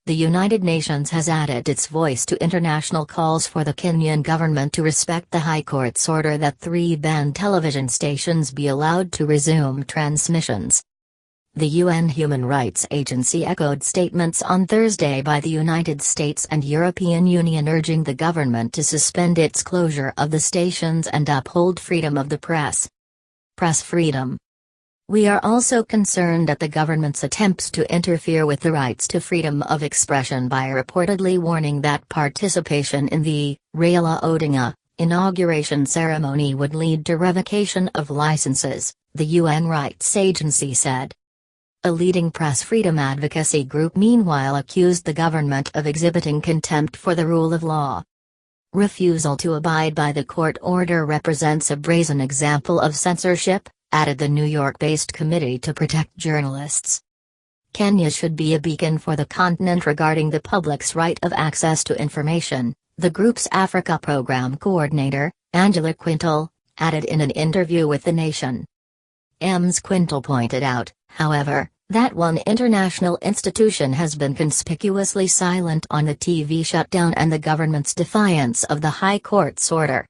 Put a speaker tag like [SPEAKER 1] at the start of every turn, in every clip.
[SPEAKER 1] the United Nations has added its voice to international calls for the Kenyan government to respect the High Court's order that 3 banned television stations be allowed to resume transmissions. The UN Human Rights Agency echoed statements on Thursday by the United States and European Union urging the government to suspend its closure of the stations and uphold freedom of the press. Press freedom. We are also concerned at the government's attempts to interfere with the rights to freedom of expression by reportedly warning that participation in the Raila Odinga inauguration ceremony would lead to revocation of licenses, the UN Rights Agency said. A leading press freedom advocacy group meanwhile accused the government of exhibiting contempt for the rule of law. Refusal to abide by the court order represents a brazen example of censorship, added the New York-based Committee to Protect Journalists. Kenya should be a beacon for the continent regarding the public's right of access to information, the group's Africa program coordinator, Angela Quintal, added in an interview with The Nation. Ms. Quintal pointed out, however, that one international institution has been conspicuously silent on the TV shutdown and the government's defiance of the High Court's order.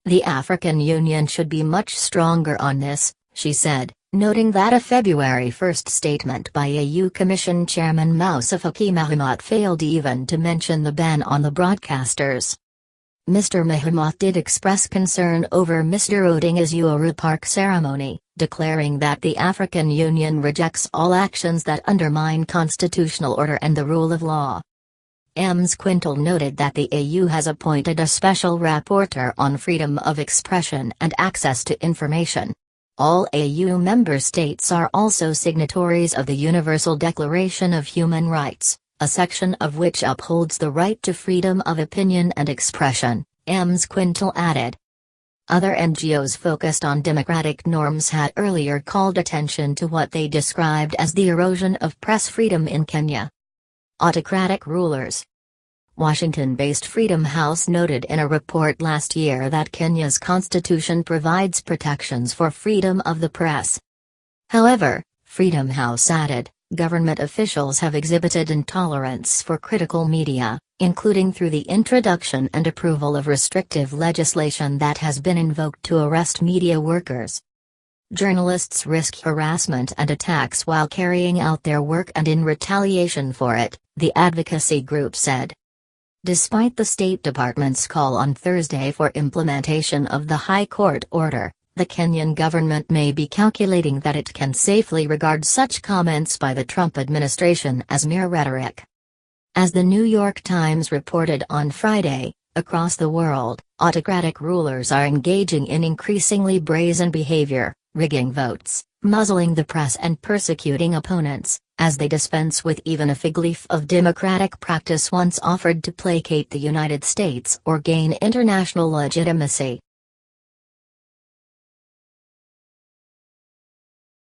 [SPEAKER 1] The African Union should be much stronger on this, she said, noting that a February 1 statement by AU Commission Chairman Moussa Faki Mahamat failed even to mention the ban on the broadcasters. Mr. Mahamat did express concern over Mr. Odinga's Uhuru Park ceremony, declaring that the African Union rejects all actions that undermine constitutional order and the rule of law. Ms. Quintal noted that the AU has appointed a special rapporteur on freedom of expression and access to information. All AU member states are also signatories of the Universal Declaration of Human Rights, a section of which upholds the right to freedom of opinion and expression, Ms. Quintal added. Other NGOs focused on democratic norms had earlier called attention to what they described as the erosion of press freedom in Kenya. Autocratic rulers. Washington-based Freedom House noted in a report last year that Kenya's constitution provides protections for freedom of the press. However, Freedom House added, government officials have exhibited intolerance for critical media, including through the introduction and approval of restrictive legislation that has been invoked to arrest media workers. Journalists risk harassment and attacks while carrying out their work and in retaliation for it, the advocacy group said. Despite the State Department's call on Thursday for implementation of the High Court order, the Kenyan government may be calculating that it can safely regard such comments by the Trump administration as mere rhetoric. As the New York Times reported on Friday, across the world, autocratic rulers are engaging in increasingly brazen behavior, rigging votes, muzzling the press and persecuting opponents, as they dispense with even a fig leaf of democratic practice once offered to placate the United States or gain international legitimacy.